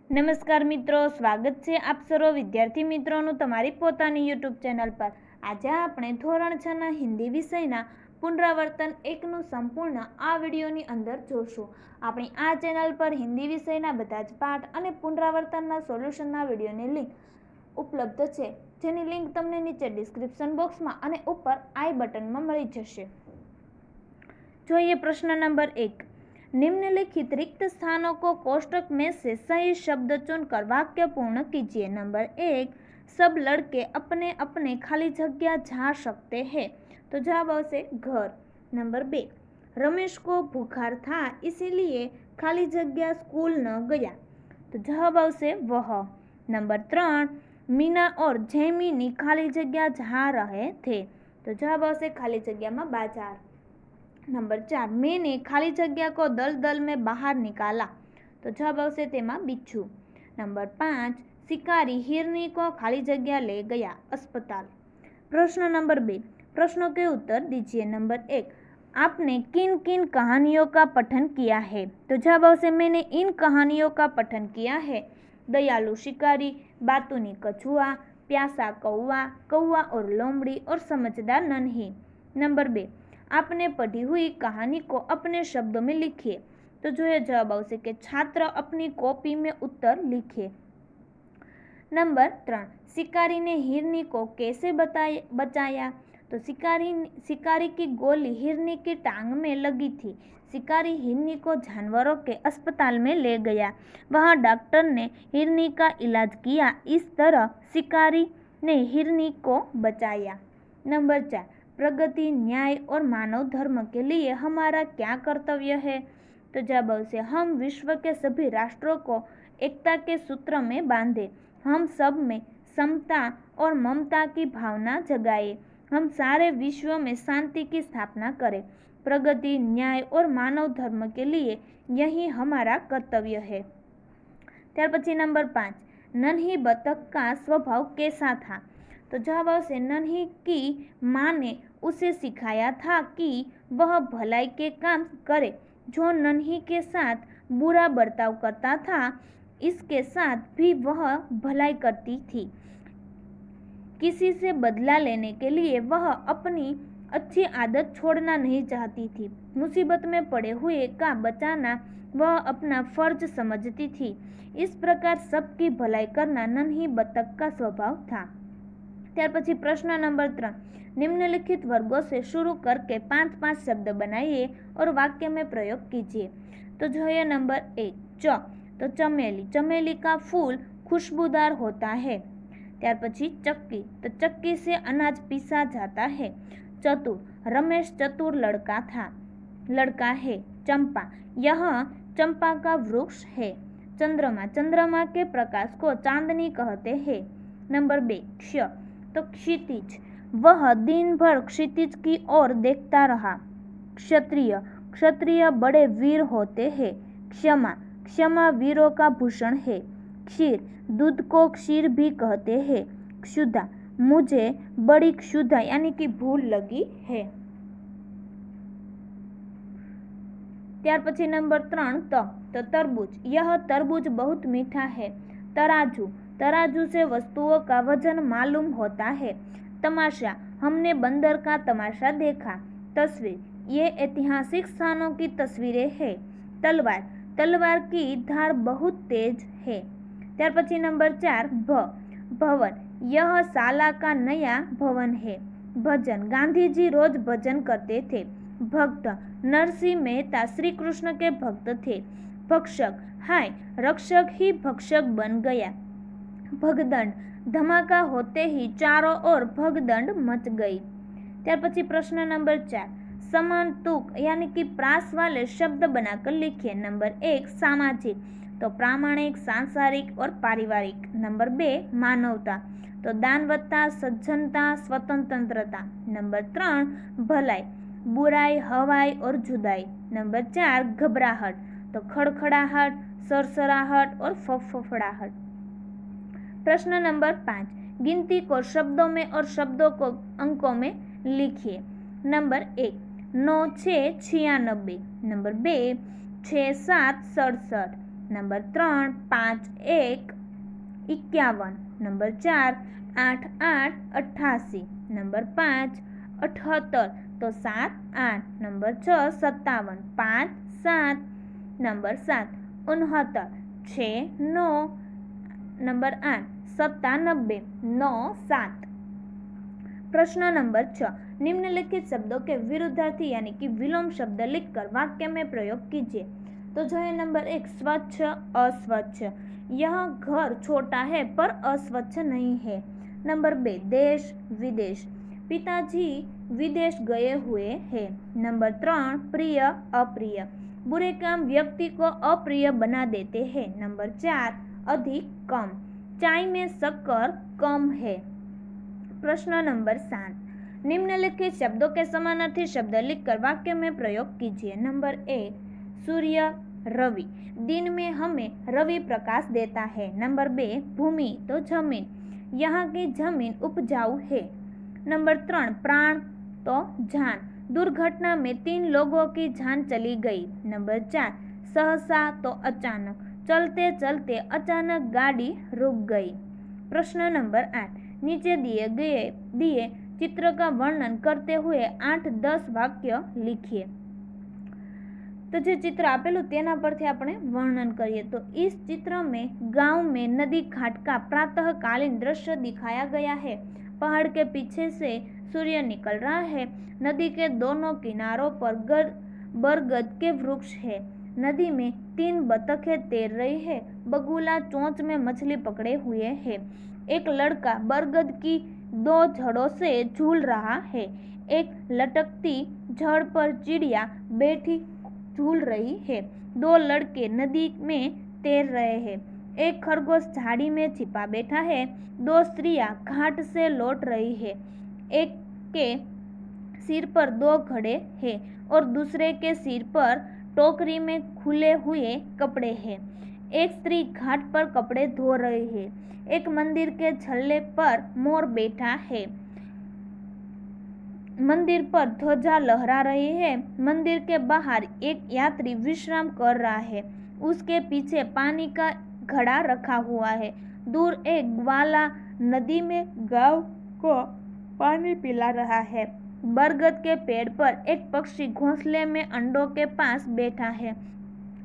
નમસ્કાર મિત્રો, સ્વાગત છે આપ સર્વ વિદ્યાર્થી મિત્રોનું તમારી પોતાની યુટ્યુબ ચેનલ પર। આજે આપણે ધોરણ 6ના હિન્દી વિષયના પુનરાવર્તન 1નું સંપૂર્ણ આ વિડીયોની અંદર જોશું। આપણી આ ચેનલ પર હિન્દી વિષયના બધા જ પાઠ અને પુનરાવર્તનના સોલ્યુશનના વિડીયોની લિંક ઉપલબ્ધ છે, જેની લિંક તમને નીચે ડિસ્ક્રિપ્શન બોક્સમાં અને ઉપર આઈ બટનમાં મળી જશે। જોઈએ પ્રશ્न नंबर 1। निम्नलिखित रिक्त स्थानों को कोष्टक में से सही शब्द चुनकर वाक्य पूर्ण कीजिए। नंबर 1, सब लड़के अपने अपने खाली जगह जा सकते हैं, तो जवाब आवशे घर। नंबर 2, रमेश को बुखार था इसीलिए खाली जगह स्कूल न गया, तो जवाब आवशे वह। नंबर 3, मीना और जैमिनी खाली जगह जा रहे थे, तो जवाब आवशे खाली जगह में बाजार। नंबर 4, मैंने खाली जगह को दलदल में बाहर निकाला, तो जवाब आवशे तेमां बिच्छू। नंबर 5, शिकारी हिरनी को खाली जगह ले गया अस्पताल। प्रश्न नंबर 2, प्रश्नों के उत्तर दीजिए। नंबर 1, आपने किन किन कहानियों का पठन किया है, तो जवाब आवशे मैंने इन कहानियों का पठन किया है। दयालु शिकारी, बातूनी कछुआ, प्यासा कौवा, कौवा और लोमड़ी और समझदार नन्ही। नंबर 2, आपने पढ़ी हुई कहानी को अपने शब्दों में लिखिए, तो जो ये जवाब आवशे कि छात्र अपनी कॉपी में उत्तर लिखे। नंबर 3, शिकारी ने हिरनी को कैसे बचाया, तो शिकारी की गोली हिरनी की टांग में लगी थी। शिकारी हिरनी को जानवरों के अस्पताल में ले गया, वहाँ डॉक्टर ने हिरनी का इलाज किया, इस तरह शिकारी ने हिरनी को बचाया। नंबर 4, प्रगति, न्याय और मानव धर्म के लिए हमारा क्या कर्तव्य है, तो जवाब आवशे हम विश्व के सभी राष्ट्रों को एकता के सूत्र में बांधे, हम सब में समता और ममता की भावना जगाए, हम सारे विश्व में शांति की स्थापना करें, प्रगति, न्याय और मानव धर्म के लिए यही हमारा कर्तव्य है। त्यार पछी नंबर 5, नन्ही बतख का स्वभाव कैसा था, तो जवाब आवशे नन्ही की माँ ने उसे सिखाया था कि वह भलाई के काम करे, जो नन्ही के साथ बुरा बर्ताव करता था इसके साथ भी वह भलाई करती थी। किसी से बदला लेने के लिए वह अपनी अच्छी आदत छोड़ना नहीं चाहती थी, मुसीबत में पड़े हुए का बचाना वह अपना फर्ज समझती थी। इस प्रकार सबकी भलाई करना नन्ही बतख का स्वभाव था। त्यार पछी प्रश्न नंबर 3, निम्नलिखित वर्गों से शुरू करके 5-5 शब्द बनाइए और वाक्य में प्रयोग कीजिए। तो जो है नंबर 1, च, तो चमेली, चमेली का फूल खुशबूदार होता है। त्यार पछी चक्की, तो चक्की से अनाज पीसा जाता है। चतुर, रमेश चतुर लड़का है। चंपा, यह चंपा का वृक्ष है। चंद्रमा, चंद्रमा के प्रकाश को चांदनी कहते हैं। नंबर 2, क्ष, तो क्षितिज, वह दिन भर क्षितिज की ओर देखता रहा। क्षत्रिय, क्षत्रिय बड़े वीर होते हैं। क्षमा, क्षमा वीरों का भूषण है। क्षीर, दूध को क्षीर भी कहते हैं। क्षुधा, मुझे बड़ी क्षुधा यानी कि भूख लगी है। त्यार पछी नंबर 3, तो तरबूज, यह तरबूज बहुत मीठा है। तराजू, तराजू से वस्तुओं का वजन मालूम होता है। तमाशा, हमने बंदर का तमाशा देखा। तस्वीर, ये ऐतिहासिक स्थानों की तस्वीरें हैं। तलवार, तलवार की धार बहुत तेज है। त्यार पछी नंबर 4, भवन, यह शाला का नया भवन है। भजन, गांधी जी रोज भजन करते थे। भक्त, नरसिंह मेहता श्री कृष्ण के भक्त थे। भक्षक, हाय रक्षक ही भक्षक बन गया। भगदंड, धमाका होते ही चारों ओर भगदंड मच गई। त्यार पछी प्रश्न नंबर 4, समान तुक यानी कि प्रास वाले शब्द बनाकर लिखिए। नंबर 1, सामाजिक, तो प्रामाणिक, सांसारिक और पारिवारिक। नंबर 2, मानवता, तो दानवत्ता, सज्जनता, स्वतंत्रता। नंबर 3, भलाई, बुराई, हवाई और जुदाई। नंबर 4, घबराहट, तो खड़खड़ाहट, सरसराहट और फफड़ाहट। प्रश्न नंबर 5, गिनती को शब्दों में और शब्दों को अंकों में लिखिए। Number 1, 9 6 96। Number 2, 6 7 67। Number 3 5 1 51, number 4 8 8 88, number 5 78 तो 7 8, नंबर 6 57 5 7, नंबर 7 69 6 9, नंबर 8 97 9 7। प्रश्न नंबर 6, निम्नलिखित शब्दों के विरुद्धार्थी यानी कि विलोम शब्द लिखकर वाक्य में प्रयोग कीजिए। तो जो है नंबर 1 स्वच्छ अस्वच्छ, यह घर छोटा है पर अस्वच्छ नहीं है। नंबर 2 देश विदेश, पिताजी विदेश गए हुए हैं। नंबर 3 प्रिय अप्रिय, बुरे काम व्यक्ति को अप्रिय बना देते हैं। नंबर 4 अधिक कम, चाय में शक्कर कम है। प्रश्न नंबर 7, निम्नलिखित शब्दों के समानार्थी शब्द लिखकर वाक्य में प्रयोग कीजिए। नंबर 1 सूर्य रवि, दिन में हमें रवि प्रकाश देता है। नंबर 2 भूमि तो जमीन, यहाँ की जमीन उपजाऊ है। नंबर 3 प्राण तो जान, दुर्घटना में 3 लोगों की जान चली गई। नंबर 4 सहसा तो अचानक, चलते चलते अचानक गाड़ी रुक गई। प्रश्न नंबर 8, नीचे दिए चित्र का वर्णन करते हुए 8-10 वाक्य लिखिए। तो जो चित्र आपेलू तेना परथी આપણે वर्णन करिए। तो इस चित्र में गांव में नदी घाट का प्रातःकालीन दृश्य दिखाया गया है। पहाड़ के पीछे से सूर्य निकल रहा है। नदी के दोनों किनारों पर बरगद के वृक्ष है। नदी में 3 बतखें तैर रही है। बगुला चोंच में मछली पकड़े हुए है। एक लड़का बरगद की 2 जड़ों से झूल रहा है। एक लटकती जड़ पर चिड़िया बैठी झूल रही है। 2 लड़के नदी में तैर रहे हैं। एक खरगोश झाड़ी में छिपा बैठा है। 2 स्त्रियां घाट से लौट रही है। एक के सिर पर 2 घड़े हैं और दूसरे के सिर पर टोकरी में खुले हुए कपड़े हैं। एक स्त्री घाट पर कपड़े धो रही है। एक मंदिर के छल्ले पर मोर बैठा है। मंदिर पर ध्वजा लहरा रही है। मंदिर के बाहर एक यात्री विश्राम कर रहा है। उसके पीछे पानी का घड़ा रखा हुआ है। दूर एक ग्वाला नदी में गाय को पानी पिला रहा है। बरगद के पेड़ पर एक पक्षी घोंसले में अंडों के पास बैठा है।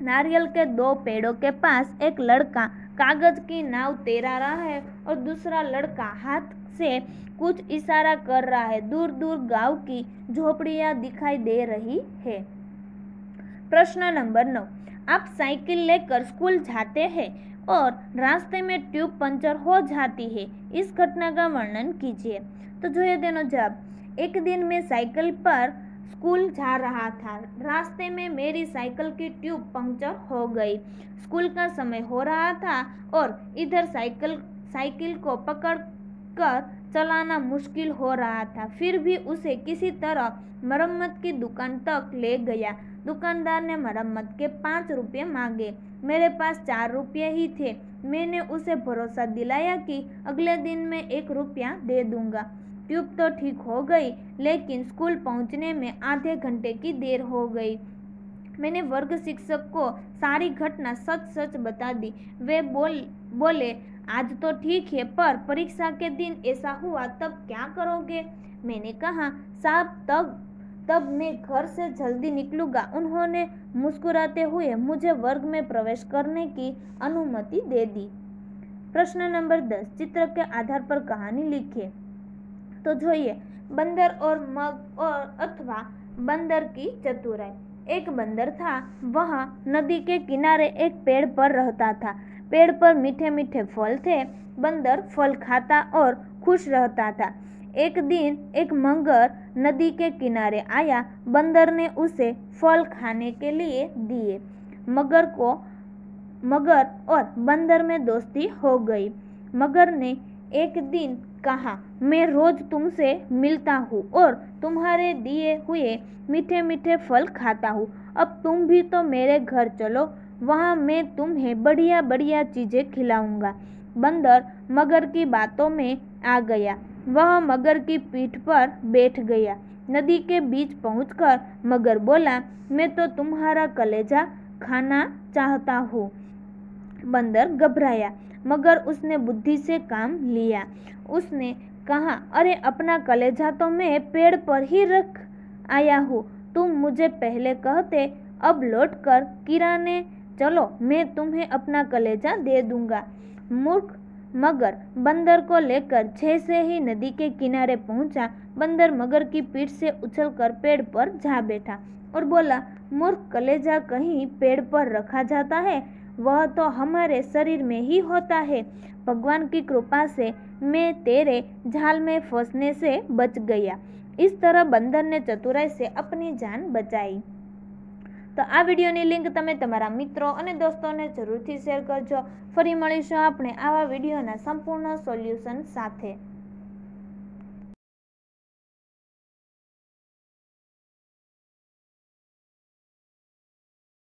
नारियल के 2 पेड़ों के पास एक लड़का कागज की नाव तैरा रहा है और दूसरा लड़का हाथ से कुछ इशारा कर रहा है। दूर दूर गांव की झोपड़ियां दिखाई दे रही है। प्रश्न नंबर 9, आप साइकिल लेकर स्कूल जाते हैं और रास्ते में ट्यूब पंचर हो जाती है। इस घटना का वर्णन कीजिए। तो જોઈએ તેનો जवाब, एक दिन मैं साइकिल पर स्कूल जा रहा था। रास्ते में मेरी साइकिल की ट्यूब पंक्चर हो गई। स्कूल का समय हो रहा था और इधर साइकिल को पकड़कर चलाना मुश्किल हो रहा था। फिर भी उसे किसी तरह मरम्मत की दुकान तक ले गया। दुकानदार ने मरम्मत के 5 रुपये मांगे। मेरे पास 4 रुपये ही थे। मैंने उसे भरोसा दिलाया कि अगले दिन मैं 1 रुपया दे दूंगा। ट्यूब तो ठीक हो गई, लेकिन स्कूल पहुंचने में आधे घंटे की देर हो गई। मैंने वर्ग शिक्षक को सारी घटना सच बता दी। वे बोले आज तो ठीक है, पर परीक्षा के दिन ऐसा हुआ तब क्या करोगे? मैंने कहा साहब तब मैं घर से जल्दी निकलूंगा। उन्होंने मुस्कुराते हुए मुझे वर्ग में प्रवेश करने की अनुमति दे दी। प्रश्न नंबर 10, चित्र के आधार पर कहानी लिखिए। तो જોઈએ बंदर और मग और अथवा बंदर की चतुराई। एक बंदर था। वह नदी के किनारे एक पेड़ पर रहता था। पेड़ पर मीठे मीठे फल थे। बंदर फल खाता और खुश रहता था। एक दिन एक मगर नदी के किनारे आया। बंदर ने उसे फल खाने के लिए दिए। मगर और बंदर में दोस्ती हो गई। मगर ने एक दिन कहा, मैं रोज तुमसे मिलता हूँ और तुम्हारे दिए हुए मीठे मीठे फल खाता हूँ। अब तुम भी तो मेरे घर चलो, वहाँ मैं तुम्हें बढ़िया बढ़िया चीजें खिलाऊंगा। बंदर मगर की बातों में आ गया। वह मगर की पीठ पर बैठ गया। नदी के बीच पहुंचकर मगर बोला, मैं तो तुम्हारा कलेजा खाना चाहता हूँ। बंदर घबराया, मगर उसने बुद्धि से काम लिया। उसने कहा, अरे अपना कलेजा तो मैं पेड़ पर ही रख आया हूँ, तुम मुझे पहले कहते, अब लौटकर किराने चलो, मैं तुम्हें अपना कलेजा दे दूंगा। मूर्ख मगर बंदर को लेकर जैसे ही नदी के किनारे पहुंचा, बंदर मगर की पीठ से उछलकर पेड़ पर जा बैठा और बोला, मूर्ख, कलेजा कहीं पेड़ पर रखा जाता है? वह तो हमारे शरीर में ही होता है। भगवान की कृपा से मैं तेरे जाल में फंसने से बच गया। इस तरह बंदर ने चतुराई से अपनी जान बचाई। तो आ विडियोनी लिंक तमे तमारा मित्रों और दोस्तों ने जरूर थी शेर करजो। फरी मळीशुं आपणे आवा विडियोना संपूर्ण सोल्यूशन साथे।